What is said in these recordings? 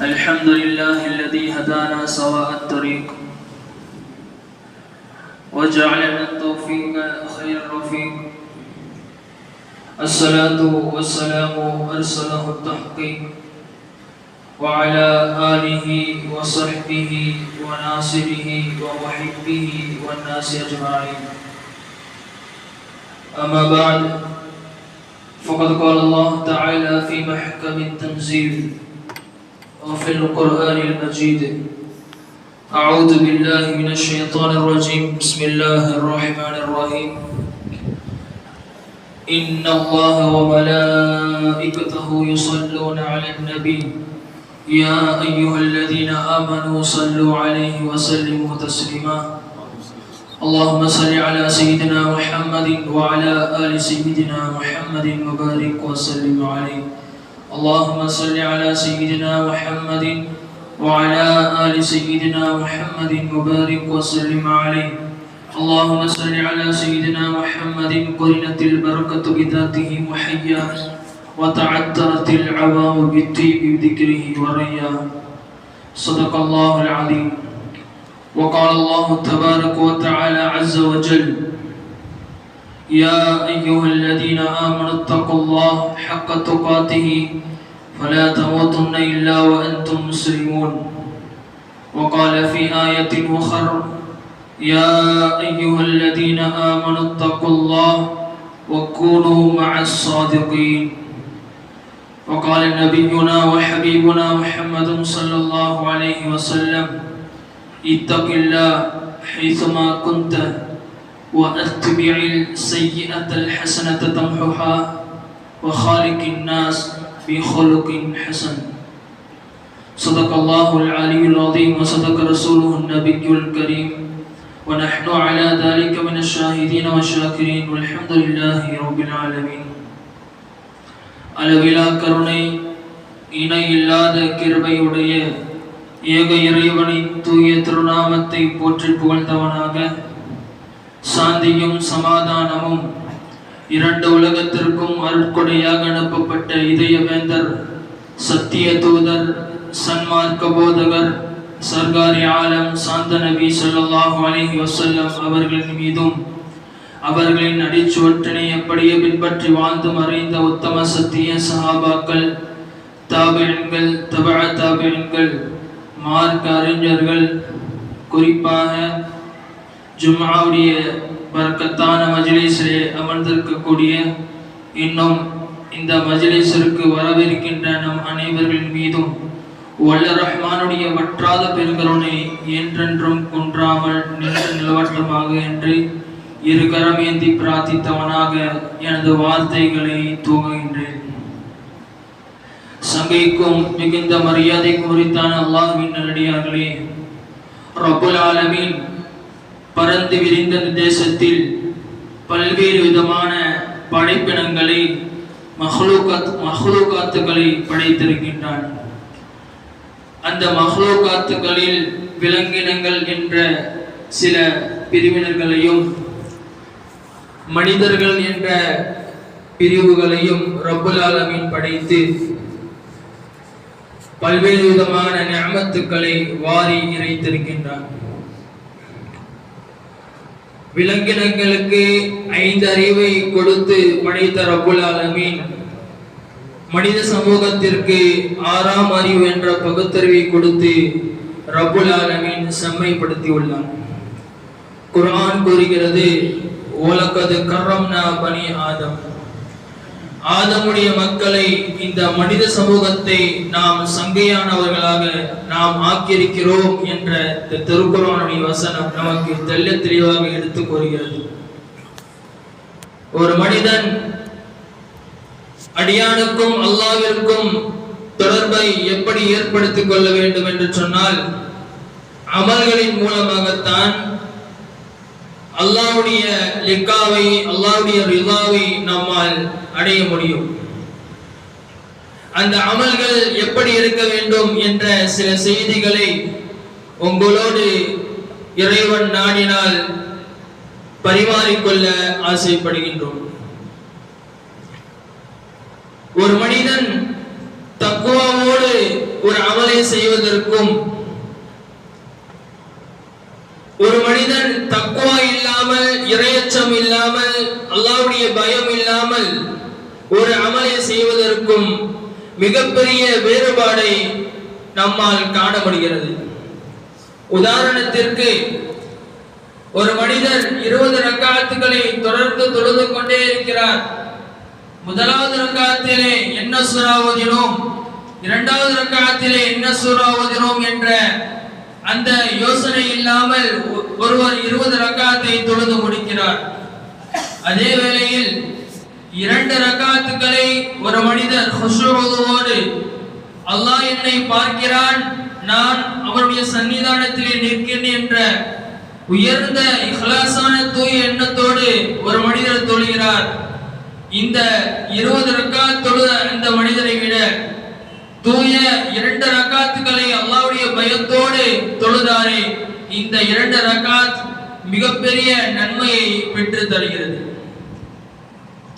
الحمد لله الذي هدانا سواء الطريق وجعلنا التوفيق خير الرفيق. الصلاة والسلام أرسله التحقيق وعلى آله وصحبه وناصره ومحبه والناس أجمعين. أما بعد، فقد قال الله تعالى في محكم التنزيل وفي القرآن المجيد: أعوذ بالله من الشيطان الرجيم. بسم الله الرحمن الرحيم. إن الله وملائكته يصلون على النبي يا أيها الذين آمنوا صلوا عليه وسلموا تسليما. اللهم صل على سيدنا محمد وعلى آل سيدنا محمد وبارك وسلم عليه. اللهم صل على سيدنا محمد وعلى آل سيدنا محمد وبارك وسلم عليه. اللهم صل على سيدنا محمد قرنت البركة بذاته محيا وتعترت العوام بالطيب بذكره وريا. صدق الله العظيم. وقال الله تبارك وتعالى عز وجل: يا أيها الذين آمنوا اتقوا الله حق تقاته فلا تموتن إلا وأنتم مسلمون. وقال في آية أخرى: يا أيها الذين آمنوا اتقوا الله وكونوا مع الصادقين. وقال نبينا وحبيبنا محمد صلى الله عليه وسلم: اتق الله حيثما كنت واتبع السيئة الحسنة تمحها وخالق الناس بخلق حسن. صدق الله العلي العظيم وصدق رسوله النبي الكريم ونحن على ذلك من الشاهدين والشاكرين والحمد لله رب العالمين. அளவிலா கருணை இணை இல்லாத கிருபையுடைய ஏக இறைவனின் தூய திருநாமத்தை போற்றி புகழ்ந்தவனாக, சாந்தியும் சமாதானமும் இரண்டு உலகத்திற்கும் அருட்கொடையாக அனுப்பப்பட்ட இதயவேந்தர், சத்திய தூதர், சன்மார்க்க போதகர், சர்காரி ஆலம் சாந்த நபி ஸல்லல்லாஹு அலைஹி வஸல்லம் அவர்களின் மீதும் அவர்களின் அடிச்சுவற்றினை அப்படியே பின்பற்றி வாழ்ந்து மறைந்த உத்தம சத்திய சஹாபாக்கள், தாபிஈன்கள், தபஅ தாபிஈன்கள், மார்க்க அறிஞர்கள், குறிப்பாக ஜும்ஆவுடைய பரக்கத்தான மஜ்லிஸிலே அமர்ந்திருக்கக்கூடிய இன்னும் இந்த மஜ்லிஸிற்கு வரவிருக்கின்ற நம் அனைவர்களின் மீதும் வல்ல ரஹ்மானுடைய வற்றாத பெருங்கருணை என்றென்றும் குன்றாமல் நின்று நிலவற்றமாக என்று இரு கரமேந்தி பிரார்த்தித்தவனாக எனது வார்த்தைகளை துவங்குகின்றேன். சங்கைக்கும் மிகுந்த மரியாதைக்கும் உரித்தான அல்லாஹ்வின் நல்லடியார்களே, ரப்புல் ஆலமீன் பரந்து விரிந்த தேசத்தில் பல்வேறு விதமான படைப்பினங்களை, மஹ்லூகாத்துகளை படைத்திருக்கின்றான். அந்த மஹ்லூகாத்துகளில் விலங்கினங்கள் என்ற சில பிரிவினர்களையும் மனிதர்கள் என்ற பிரிவுகளையும் ரப்புல் ஆலமீன் படைத்து பல்வேறு விதமான நிஅமத்துக்களை வாரி இறைத்திருக்கின்றான். விலங்கினங்களுக்கு 5 அறிவை கொடுத்து படைத்த ரப்புல் ஆலமீன் மனித சமூகத்திற்கு 6ஆம் அறிவு என்ற பகுத்தறிவை கொடுத்து ரப்புல் ஆலமீன் செம்மைப்படுத்தியுள்ளான். குர்ஆன் கூறுகிறது: வலகத் கர்ரம்னா பனி ஆதம். ஆதமுடைய மக்களை, இந்த மனித சமூகத்தை நாம் சங்கையானவர்களாக நாம் ஆக்கியிருக்கிறோம் என்ற திருக்குர்ஆனுடைய வசனம் நமக்கு தெள்ளத் தெளிவாக எடுத்து கூறுகிறது. ஒரு மனிதன் அடியானுக்கும் அல்லாஹ்விற்கும் தொடர்பை எப்படி ஏற்படுத்திக் கொள்ள வேண்டும் என்று சொன்னால், அமல்களின் மூலமாகத்தான் அல்லாஹ்வுடைய லிகாவை, அல்லாஹ்வுடைய ரிதாவை நம்மால் அடைய முடியும். அந்த அமல்கள் எப்படி இருக்க வேண்டும் என்ற சில செய்திகளை உங்களோடு இறைவன் நாடினால் பரிமாறிக்கொள்ள ஆசைப்படுகின்றோம். ஒரு மனிதன் தக்வாவோடு ஒரு அமலை செய்வதற்கும் ஒரு மனிதன் தக்வா இல்லாமல், இறையச்சம் இல்லாமல், அல்லாஹ்வுடைய பயம் இல்லாமல் ஒரு அமலை செய்வதற்கும் மிகப்பெரிய வேறுபாடை நம்மால் காண முடிகிறது. உதாரணத்திற்கு, ஒரு மனிதர் 20 ரக்காத்துகளை தொடர்ந்து தொழுது கொண்டே இருக்கிறார். முதலாவது ரக்காத்திலே என்ன சூரா ஓதினோம், இரண்டாவது ரக்காத்திலே என்ன சூரா ஓதினோம் என்ற அந்த யோசனை இல்லாமல் ஒருவர் 20 ரக்காத்தை தொழுது முடிக்கிறார். அதே வேளையில் 2 ரக்காத்துகளை ஒரு மனிதர் ஹுஷூவோடு, அல்லாஹ் என்னை பார்க்கிறான், நான் அவருடைய சன்னிதானத்திலே நிற்கிறேன் என்ற உயர்ந்த இஹ்லாஸான தூய எண்ணத்தோடு ஒரு மனிதர் தொழுகிறார். இந்த 20 ரக்காத் தொழுத அந்த மனிதரை விட தூய 2 ரக்காத்துகளை அல்லாஹ்வுடைய பயத்தோடு தொழுதாரே, இந்த 2 ரக்காத் மிகப்பெரிய நன்மையை பெற்று தருகிறது.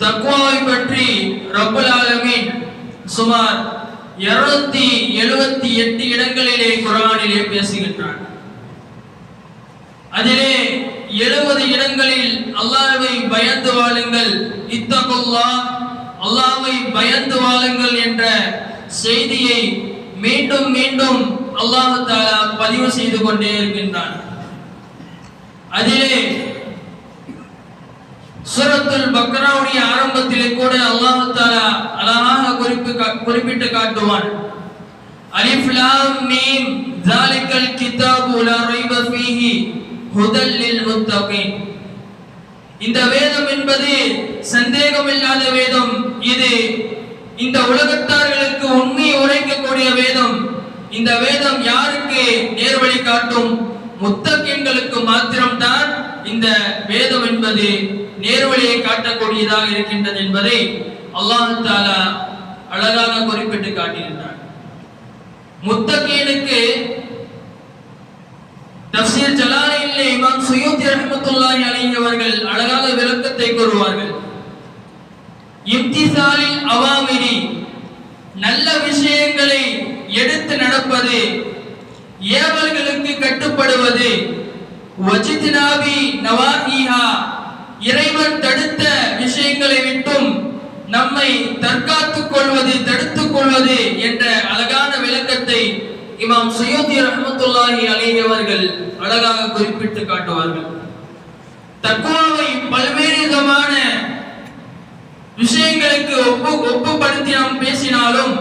தக்வாவை பற்றி ரப்பல் ஆலமீன் சுமார் 278 இடங்களிலே குர்ஆனிலே பேசுகின்றான். அதிலே 70 இடங்களில் அல்லாஹ்வை பயந்து வாழுங்கள், இத்தகுல்லாஹ், அல்லாஹ்வை பயந்து வாழுங்கள் என்ற செய்தியை மீண்டும் மீண்டும் அல்லாஹ் தஆலா பதிவு செய்து கொண்டே இருக்கின்றான். அதிலே சூரத்துல் பக்ராவுடைய ஆரம்பத்திலே கூட அல்லாஹ் தஆலா அழகாக குறிப்பிட்டு காட்டுவான். அலிஃப் லாம் மீம் ஸாலிகல் கிதாபு லா ரைப ஃபீஹி ஹுதல் லில் முத்தகீன். இந்த வேதம் என்பது சந்தேகமில்லாத வேதம். இது இந்த உலகத்தார்களுக்கு உண்மையை உரைக்கக்கூடிய வேதம். இந்த வேதம் யாருக்கு நேர்வழி காட்டும்? முத்தகீன்களுக்கு மாத்திரம்தான் இந்த வேதம் என்பது நேர்வழியை காட்டக்கூடியதாக இருக்கின்றது என்பதை அல்லாஹ் தஆலா அழகாக குறிப்பிட்டு காட்டுகின்றார். முத்தகீனுக்கு தஃப்சீர் ஜலாலையிலே இமாம் சுயூத்தி ரஹ்மத்துல்லாஹி அலைஹி அவர்கள் அழகாக விளக்கத்தை கூறுவார்கள். இம்திசாலில் அவாமிரி, நல்ல விஷயங்களை எடுத்து நடப்பது, ஏவல்களுக்கு கட்டுப்படுவது, வஜித்னாபி நவாஹிஹா, இறைவன் தடுத்த விஷயங்களை விட்டும் நம்மை தற்காத்துக் கொள்வது, தடுத்துக் கொள்வது என்ற அழகான விளக்கத்தை இமாம் சுயூத்தி ரஹ்மத்துல்லாஹி அலைஹி அவர்கள் அழகாக குறிப்பிட்டு காட்டுவார்கள். தக்வாவை பல்வேறு விதமான விஷயங்களுக்கு ஒப்புப்படுத்தி நாம் பேசினாலும்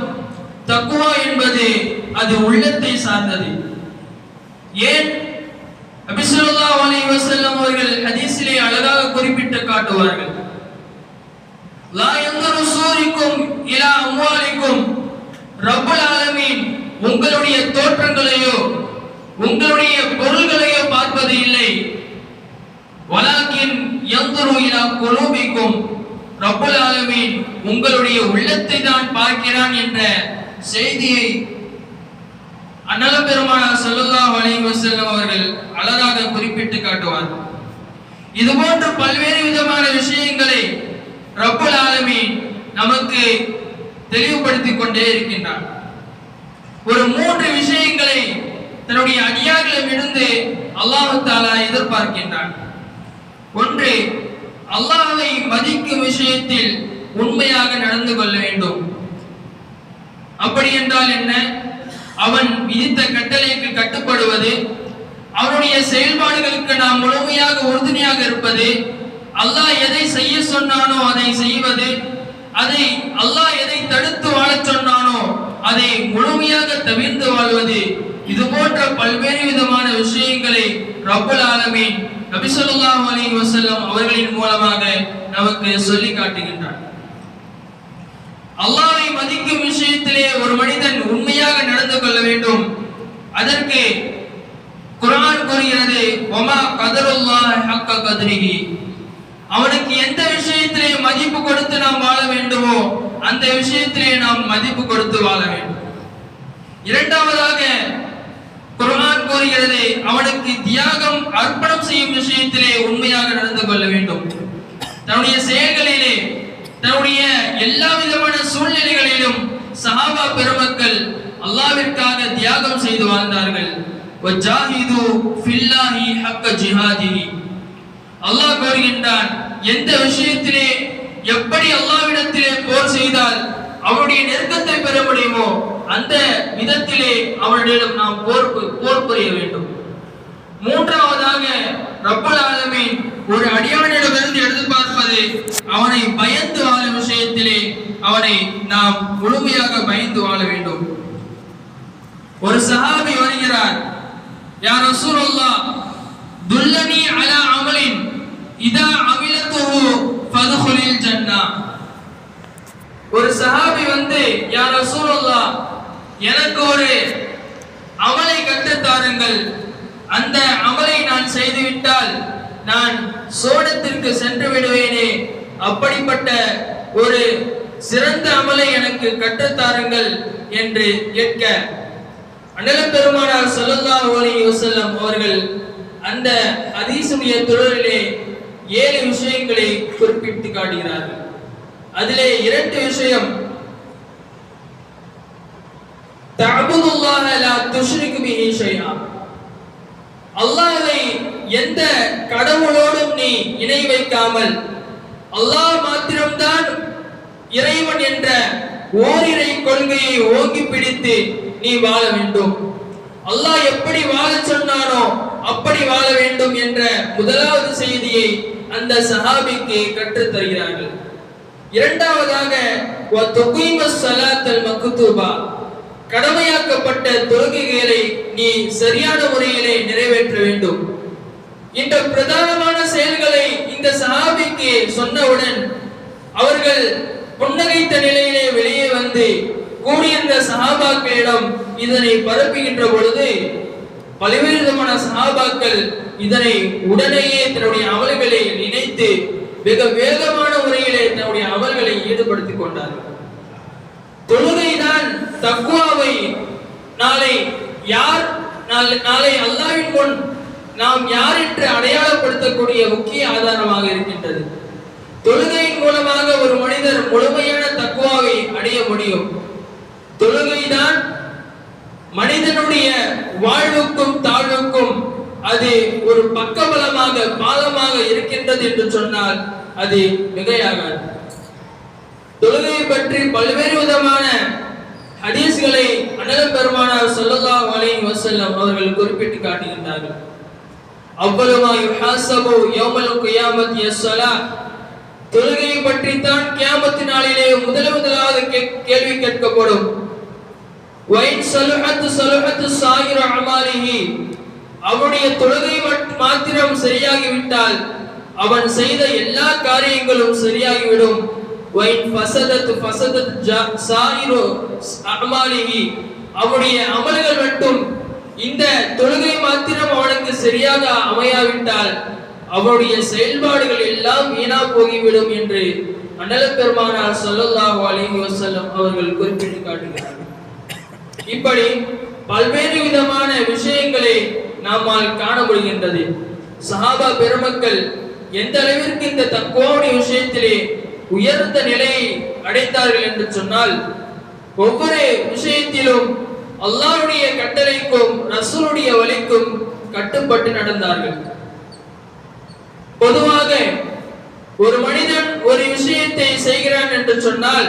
தக்வா என்பது அது உள்ளத்தை சார்ந்தது. ஏன் நபி ஸல்லல்லாஹு அலைஹி வஸல்லம் அவர்கள் ஹதீஸிலே அழகாக குறிப்பிட்டு காட்டுவார்கள். லா யன்துரு சூரிக்கும் இலா அம்வாலிக்கும், ரப்பல் ஆலமீன் உங்களுடைய தோற்றங்களையோ உங்களுடைய பொருள்களையோ பார்ப்பது இல்லை. வலாக்கின் யன்துரு இலா குலூபிக்கும், ரப்பல் ஆலமீன் உங்களுடைய உள்ளத்தை தான் பார்க்கிறான் என்ற செய்தியை அன்னலம் பெருமானார் ஸல்லல்லாஹு அலைஹி வஸல்லம் அவர்கள் அழகாக குறிப்பிட்டு காட்டுவார்கள். இதுபோன்ற பல்வேறு விதமான விஷயங்களை ரப்பல் ஆலமீன் நமக்கு தெளிவுபடுத்திக் கொண்டே இருக்கின்றார். ஒரு 3 விஷயங்களை தன்னுடைய அடியார்களிடமிருந்து அல்லாஹ் தஆலா எதிர்பார்க்கின்றான். ஒன்று, அல்லாஹ்வை மதிக்கும் விஷயத்தில் உண்மையாக நடந்து கொள்ள வேண்டும். அப்படி என்றால் என்ன? அவன் விதித்த கட்டளைக்கு கட்டுப்படுவது, அவனுடைய செயல்பாடுகளுக்கு நாம் முழுமையாக உறுதுணையாக இருப்பது, அல்லாஹ் எதை செய்ய சொன்னானோ அதை செய்வது, அதை அல்லாஹ் எதை தடுத்து வாழச் சொன்னானோ அதை முழுமையாக தவிர்த்து வாழ்வது. இது போன்ற பல்வேறு விதமான விஷயங்களை ரப்பல் ஆலமீன் நபி ஸல்லல்லாஹு அலைஹி வஸல்லம் அவர்களின் மூலமாக நமக்கு சொல்லி காட்டுகின்றார். அல்லாஹ்வை மதிக்கும் விஷயத்திலே ஒரு மனிதன் உண்மையாக நடந்து கொள்ள வேண்டும். அதற்கு குர்ஆன் கூறுகிறது, வமா கதருல்லாஹ் ஹக்க கத்ரிஹி, அவனுக்கு எந்த விஷயத்திலே மதிப்பு கொடுத்து நாம் வாழ வேண்டுமோ அந்த விஷயத்திலே நாம் மதிப்பு கொடுத்து வாழ வேண்டும். இரண்டாவதாக குர்ஆன் கூறுகிறது, அவனுக்கு தியாகம் அர்ப்பணம் செய்யும் விஷயத்திலே உண்மையாக நடந்து கொள்ள வேண்டும். தன்னுடைய செயல்களிலே, தன்னுடைய எல்லா விதமான சூழ்நிலைகளிலும் சஹாபா பெருமக்கள் அல்லாஹ்விற்காக தியாகம் செய்து வாழ்ந்தார்கள். வஜாஹிது ஃபில்லாஹி ஹக்க ஜிஹாதிஹி. அல்லாஹ் கூறுகின்றான், எந்த விஷயத்திலே எப்படி அல்லாஹ்விடத்திலே போர் செய்தால் அவருடைய நெருக்கத்தை பெற முடியுமோ அந்த விதத்திலே அவனிடம் நாம் போர் புரிய வேண்டும். மூன்றாவதாக ரப்பல் ஆலமீன் ஒரு அடியானிடமிருந்து எதிர்பார்ப்பது அவனை பயந்து வாழும் விஷயத்திலே அவனை நாம் முழுமையாக பயந்து வாழ வேண்டும். ஒரு சஹாபி வருகிறார், யா ரசூலுல்லாஹ் துல்லனி அலா அமலின் இதா அமிலத்துஹு ஃபத்ஹுலில் ஜன்னah. ஒரு சஹாபி வந்து, யா ரசூலுல்லாஹ் எனக்கு ஒரு அமலை கற்றுத் தாருங்கள், அந்த அமலை நான் செய்துவிட்டால் நான் சோடத்திற்கு சென்று விடுவேனே, அப்படிப்பட்ட ஒரு சிறந்த அமலை எனக்கு கற்றுத்தாருங்கள் என்று கேட்க அண்ணல் பெருமானார் ஸல்லல்லாஹு அலைஹி வஸல்லம் அவர்கள் அந்த ஹதீஸுடைய தொடரிலே 7 விஷயங்களை குறிப்பிட்டு காட்டுகிறார்கள். அதிலே 2 விஷயம், தஅபுதுல்லாஹ லா துஷ்ரிகு பிஹி ஷைஆ. அல்லாஹ்வை எந்த கடவுளோடும் நீ இணை வைக்காமல் அல்லாஹ் மாத்திரம்தான் இறைவன் என்ற ஓரிரை கொள்கையை ஓங்கி பிடித்து நீ வாழ வேண்டும். அல்லாஹ் எப்படி வாழ சொன்னானோ அப்படி வாழ வேண்டும் என்ற முதலாவது செய்தியை அந்த சஹாபிக்கு கற்றுத் தருகிறார்கள். இரண்டாவதாக வதுகீமஸ் ஸலாத்தல் மக்தூபா, கடமையாக்கப்பட்ட தொழுகைகளை நீ சரியான முறையிலே நிறைவேற்ற வேண்டும். இந்த பிரதானமான செயல்களை இந்த சஹாபிக்கு சொன்னவுடன் அவர்கள் புன்னகைத்த நிலையிலே வெளியே வந்து கூடியிருந்த சஹாபாக்களிடம் இதனை பரப்புகின்ற பொழுது பல்வேறு விதமான சஹாபாக்கள் இதனை உடனேயே தன்னுடைய அமல்களை நினைத்து மிக வேகமான முறையிலே தன்னுடைய அமல்களை ஈடுபடுத்திக் கொண்டார்கள். தொழுகைதான் தக்வாவை நாளை அல்லாஹ்வின் முன் நாம் யார் என்று அடையாளப்படுத்தக்கூடிய முக்கிய ஆதாரமாக இருக்கின்றது. தொழுகையின் மூலமாக ஒரு மனிதர் முழுமையான தக்வாவை அடைய முடியும். தொழுகைதான் மனிதனுடைய வாழ்வுக்கும் தாழ்வுக்கும் அது ஒரு பக்கபலமாக பாலமாக இருக்கின்றது என்று சொன்னால் அது மிகையாகாது. தொழுகையை பற்றி பல்வேறு விதமான ஹதீஸ்களை அண்ணல் பெருமானார் ஸல்லல்லாஹு அலைஹி வஸல்லம் அவர்கள் குறிப்பிட்டு காட்டுகின்றார்கள். அவ்வளமா யுஹாஸபு யௌமல் கியாமத்தி யஸ்ஸலாத். தொழுகையை பற்றி தான் கியாமத் நாளிலே முதலாவது கேள்வி கேட்கப்படும். வைன் ஸலஹத்து ஸாயிரு அமாலிஹி. அவனுடைய தொழுகை மாத்திரம் சரியாகிவிட்டால் அவன் செய்த எல்லா காரியங்களும் சரியாகிவிடும். வைன் ஃபஸதத் ஸாயிரு அமாலிஹி. அவனுடைய அமல்கள் மட்டும் இந்த தொழுகை மாத்திரம் அவனுக்கு சரியாக அமையாவிட்டால் அவருடைய செயல்பாடுகள் எல்லாம் வீணா போகிவிடும் என்று அண்ணல் பெருமானார் ஸல்லல்லாஹு அலைஹி வஸல்லம் அவர்கள் குறிப்பிட்டு காட்டுகிறார்கள். இப்படி பல்வேறு விதமான விஷயங்களை நம்மால் காண முடிகின்றது. சஹாபா பெருமக்கள் எந்த அளவிற்கு இந்த தக்வாவுடைய விஷயத்திலே உயர்ந்த நிலையை அடைந்தார்கள் என்று சொன்னால், ஒவ்வொரு விஷயத்திலும் அல்லாஹ்வுடைய கட்டளைக்கும் ரசூலுடைய வழிக்கும் கட்டுப்பட்டு நடந்தார்கள். பொதுவாக ஒரு மனிதன் ஒரு விஷயத்தை செய்கிறான் என்று சொன்னால்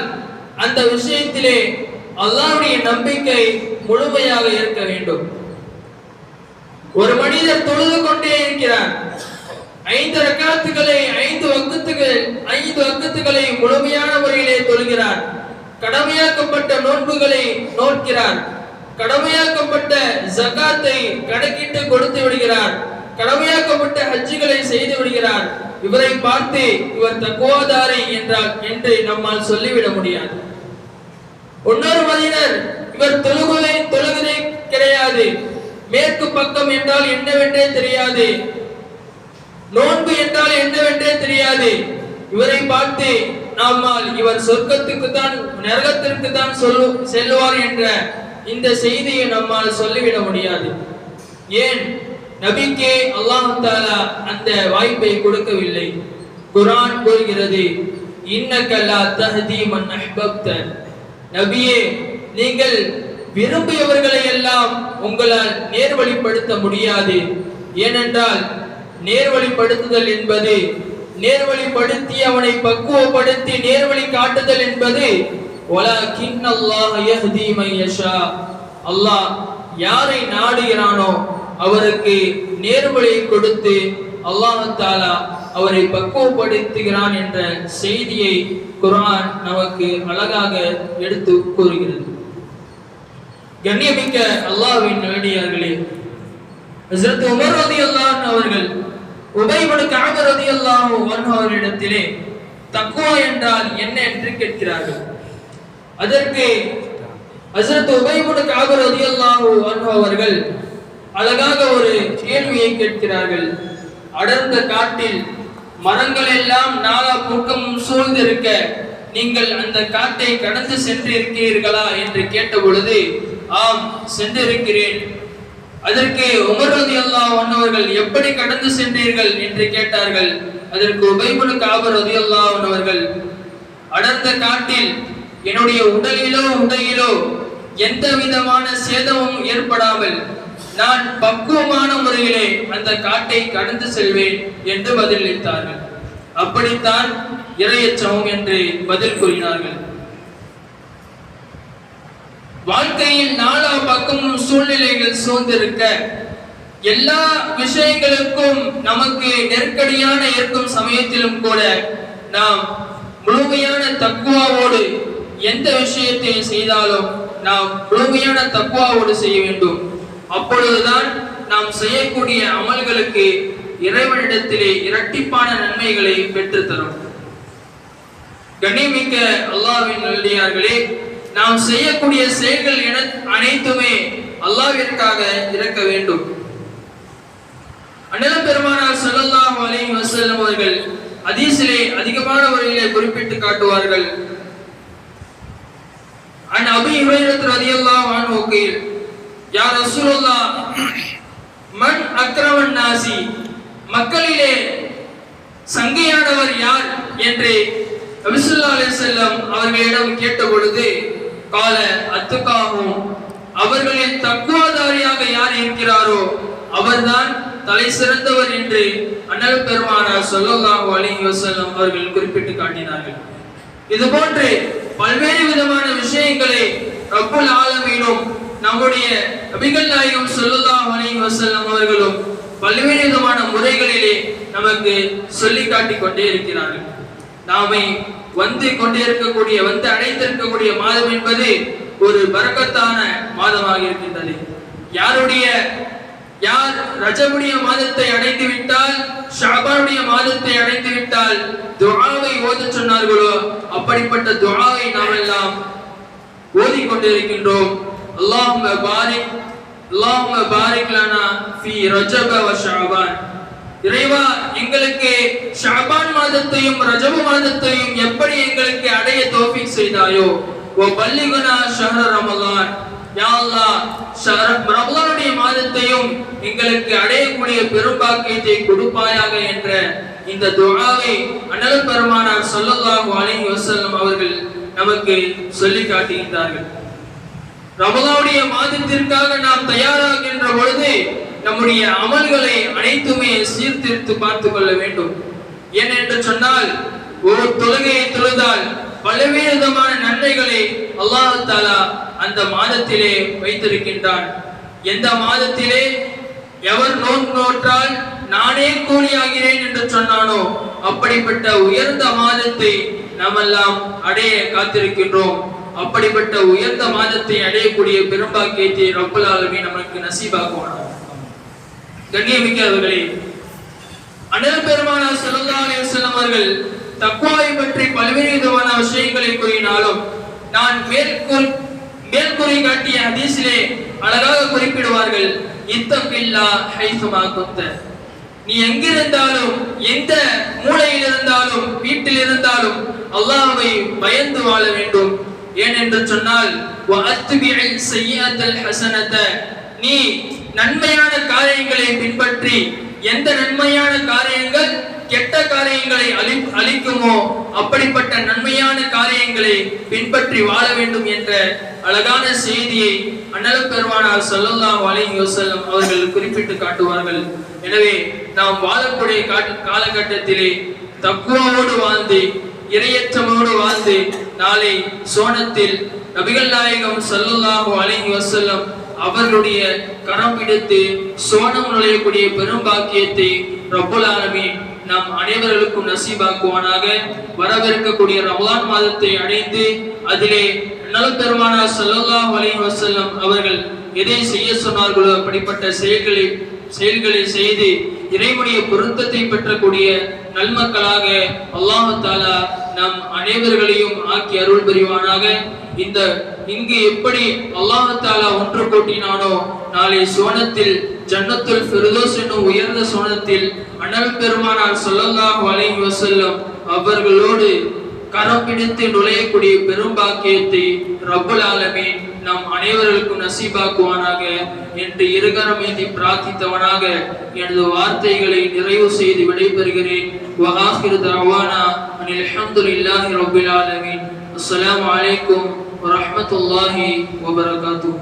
அந்த விஷயத்திலே அல்லாஹ்வுடைய நம்பிக்கை முழுமையாக இருக்க வேண்டும். ஒரு மனிதர் தொழுது கொண்டே இருக்கிறார், 5 ரக்காத்துகளை 5 வக்துகளை முழுமையான முறையிலே தொழுகிறார், கடமையாக்கப்பட்ட நோன்புகளை நோக்கிறார், கடமையாக்கப்பட்ட ஜகாத்தை கணக்கிட்டு கொடுத்து விடுகிறார், கடமையாக்கப்பட்ட ஹஜ்ஜுகளை செய்து விடுகிறார். இவரை பார்த்து இவர் தக்வாதாரி என்று நம்மால் சொல்லிவிட முடியாது. இன்னொரு மனிதர் இவர் தொழுகை கிடையாது, மேற்கு பக்கம் என்றால் என்னவென்றே தெரியாது, நோன்பு என்றால் என்னவென்றே தெரியாது, இவரை பார்த்து நம்மால் இவர் சொர்க்கத்துக்கு தான் நரகத்திற்கு தான் செல்வார் என்ற இந்த செய்தியை நம்மால் சொல்லிவிட முடியாது. ஏன்? நபிக்கே அல்லாஹ் தஆலா அந்த வாய்ப்பை கொடுக்கவில்லை. குர்ஆன் கூறுகிறது, இன்னக லா தஹ்தி மன் அஹ்பப்த. நபியே, நீங்கள் விரும்பியவர்களை எல்லாம் உங்களால் நேர்வழிப்படுத்த முடியாது. ஏனென்றால் நேர்வழிப்படுத்துதல் என்பது, நேர்வழிப்படுத்தி அவனை பக்குவப்படுத்தி நேர்வழி காட்டுதல் என்பது அல்லாஹ் யாரை நாடுகிறானோ அவருக்கு நேர்வழியை கொடுத்து அல்லாஹ் தஆலா அவரை பக்குவப்படுத்துகிறான் என்ற செய்தியை குர்ஆன் நமக்கு அழகாக எடுத்து கூறுகிறது. கண்ணியமிக்க அல்லாஹ்வின் நல்லடியார்களே, ஹஜ்ரத் உமர் ரலியல்லாஹு அன்ஹு அவர்கள் உபை இப்னு கஅப் ரலியல்லாஹு அன்ஹு அவர்களிடத்திலே தக்வா என்றால் என்ன என்று கேட்கிறார்கள். அதற்கு ஹஜ்ரத் உபை இப்னு கஅப் ரலியல்லாஹு அன்ஹு அவர்கள் அழகாக ஒரு கேள்வியை கேட்கிறார்கள். அடர்ந்த காட்டில் மரங்கள் எல்லாம் நாலா பக்கமும் சூழ்ந்திருக்க நீங்கள் அந்த காட்டை கடந்து சென்றிருக்கிறீர்களா என்று கேட்ட பொழுது ஆம் சென்றிருக்கிறேன். அதற்கு உமர் ரலியல்லாஹு அன்ஹு அவர்கள் எப்படி கடந்து சென்றீர்கள் என்று கேட்டார்கள். அதற்கு உபை இப்னு கஅப் ரலியல்லாஹு அன்ஹு அவர்கள் அடர்ந்த காட்டில் என்னுடைய உடையிலோ எந்த விதமான சேதமும் ஏற்படாமல் நான் பக்குவமான முறையிலே அந்த காட்டை கடந்து செல்வேன் என்று பதிலளித்தார்கள். அப்படித்தான் இறையச்சம் என்று பதில் கூறினார்கள். வாழ்க்கையில் நாலா பக்கமும் சூழ்நிலைகள் சூழ்ந்திருக்க எல்லா விஷயங்களுக்கும் நமக்கு நெருக்கடியான இருக்கும் சமயத்திலும் கூட நாம் முழுமையான தக்வாவோடு எந்த விஷயத்தை செய்தாலும் நாம் முழுமையான தக்வாவோடு செய்ய வேண்டும். அப்பொழுதுதான் நாம் செய்யக்கூடிய அமல்களுக்கு இறைவனிடத்திலே இரட்டிப்பான நன்மைகளை பெற்று தரும். கண்ணியமிக்க அல்லாஹ்வின் நல்லடியார்களே, நாம் செய்யக்கூடிய செயல்கள் அனைத்துமே அல்லாஹ்விற்காக இருக்க வேண்டும். அண்ணல் பெருமானார் ஸல்லல்லாஹு அலைஹி வஸல்லம் அவர்கள் ஹதீஸிலே அதிகமான முறையிலே குறிப்பிட்டு காட்டுவார்கள். அன் அபீ ஹுரைரா ரலியல்லாஹு அன்ஹு قال யா ரசூலுல்லாஹ் மன் அக்ரமன் நாசி, மக்களிலே சங்கையானவர் யார் என்று நபி ஸல்லல்லாஹு அலைஹி வஸல்லம் அவர்களிடம் கேட்ட பொழுது கால அத்துகாஹும், அவர்களின் தக்வாதாரியாக யார் இருக்கிறாரோ அவர்தான் தலை சிறந்தவர் என்று அண்ணல் பெருமானார் ஸல்லல்லாஹு அலைஹி வஸல்லம் அவர்கள் குறிப்பிட்டு காட்டினார்கள். இது போன்று பல்வேறு விதமான விஷயங்களை ரப்புல் ஆலமீனும் நம்முடைய நபிகள் நாயகம் ஸல்லல்லாஹு அலைஹி வஸல்லம் அவர்களும் பல்வேறு விதமான முறைகளிலே நமக்கு சொல்லி காட்டிக் கொண்டே இருக்கிறார்கள். நாமே வந்து அடைந்திருக்கக்கூடிய மாதம் என்பது ஒரு பரக்கத்தான மாதமாக இருக்கின்றது. யார் ரஜபுடைய மாதத்தை அடைந்து விட்டால், ஷஅபானுடைய மாதத்தை அடைந்து விட்டால் துஆவை ஓதச் சொன்னார்களோ அப்படிப்பட்ட துஆவை நாம் எல்லாம் ஓதிக்கொண்டிருக்கின்றோம். அல்லாஹும்ம பாரிக் லனா ஃபீ ரஜப வ ஷஅபான், இறைவா எங்களுக்கு ஷஅபான் மாதத்தையும் ரஜப மாதத்தையும் எப்படி எங்களுக்கு அடைய தௌஃபீக் செய்தாயோ, வ பல்லிகுனா ஷஹ்ர ரமலான், யா அல்லாஹ் ரமலானுடைய மாதத்தையும் எங்களுக்கு அடையக்கூடிய பெரும்பாக்கியத்தை கொடுப்பாயாக என்ற இந்த துஆவை அண்ணல் பெருமானார் ஸல்லல்லாஹு அலைஹி வஸல்லம் அவர்கள் நமக்கு சொல்லி காட்டுகின்றார்கள். ரமலானுடைய மாதத்திற்காக நாம் தயாராகின்ற பொழுது நம்முடைய அமல்களை அனைத்துமே சீர்திருத்து பார்த்து கொள்ள வேண்டும். ஏனென்று சொன்னால் ஒரு தொழுகையை தொழுதால் பல்வேறு விதமான நன்மைகளை அல்லாஹ் தஆலா அந்த மாதத்திலே வைத்திருக்கின்றான். எந்த மாதத்திலே எவர் நோன்பு நோற்றால் நானே கூலியாகிறேன் என்று சொன்னானோ அப்படிப்பட்ட உயர்ந்த மாதத்தை நாம் எல்லாம் அடைய காத்திருக்கின்றோம். அப்படிப்பட்ட உயர்ந்த மாதத்தை அடையக்கூடிய பெரும்பாக்கியத்தை ரப்புல் ஆலமீன் நமக்கு நசீபாக்குவானாக. கண்ணியமிக்கவர்களே, அண்ணல் பெருமானார் ஸல்லல்லாஹு அலைஹி வஸல்லம் அவர்கள் தக்வாவை பற்றி பல்வேறு விதமான விஷயங்களை கூறினாலும் நான் மேற்கூறி காட்டிய ஹதீஸிலே அழகாக குறிப்பிடுவார்கள், இத்தகில்லா ஹைசுமா குந்த, நீ எங்கிருந்தாலும் எந்த மூலையில் இருந்தாலும் வீட்டில் இருந்தாலும் அல்லாஹ்வை பயந்து வாழ வேண்டும். ஏனென்று சொன்னால் நீ நன்மையான காரியங்களை பின்பற்றி, எந்த நன்மையான காரியங்கள் கெட்ட காரியங்களை அழிக்க பிடிக்குமோ அப்படிப்பட்ட நன்மையான காரியங்களை பின்பற்றி வாழ வேண்டும் என்ற அழகான செய்தியை அண்ணல் பெருமானார் ஸல்லல்லாஹு அலைஹி வஸல்லம் அவர்கள் குறிப்பிட்டு காட்டுவார்கள். எனவே நாம் வாழக்கூடிய காலகட்டத்திலே தக்வாவோடு வாழ்ந்து இறையற்றமோடு வாழ்ந்து நாளை சோனத்தில் நபிகள் நாயகம் ஸல்லல்லாஹு அலைஹி வஸல்லம் அவர்களுடைய கரம் பிடித்து சோனம் நுழையக்கூடிய பெரும் பாக்கியத்தை ரப்புல் ஆலமீன் நம் அனைவர்களுக்கும் நசீபாக்குவானாக. வரவிருக்கக்கூடிய ரமலான் மாதத்தை அடைந்து அதிலே அண்ணல் பெருமானார் ஸல்லல்லாஹு அலைஹி வஸல்லம் அவர்கள் எதை செய்ய சொன்னார்களோ அப்படிப்பட்ட செயல்களை செய்து இறைவனுடைய பொருத்தத்தை பெற்றக்கூடிய நல்மக்களாக அல்லாஹ் தஆலா நம் அனைவர்களையும் ஆக்கி அருள் புரிவானாக. இங்கு எப்படி அல்லாஹ் தஆலா ஒன்று கூட்டினானோ நாளை சோனத்தில் ஜன்னத்துல் ஃபிர்தௌஸ் என்னும் உயர்ந்த சோனத்தில் அண்ணல் பெருமானார் ஸல்லல்லாஹு அலைஹி வஸல்லம் அவர்களோடு கரம் பிடித்து நுழையக்கூடிய பெரும் பாக்கியத்தை ரப்புல் ஆலமீன் நம் அனைவருக்கும் நசீபாக்குவானாக என்று இருகரம் ஏந்தி பிரார்த்தித்தவனாக எனது வார்த்தைகளை நிறைவு செய்து விடைபெறுகிறேன். வ ஆகிரு தஅவானா அனில் ஹம்துலில்லாஹி ரப்பில் ஆலமீன். அஸ்ஸலாமு அலைக்கும் வ ரஹ்மத்துல்லாஹி வ பரகாத்துஹு.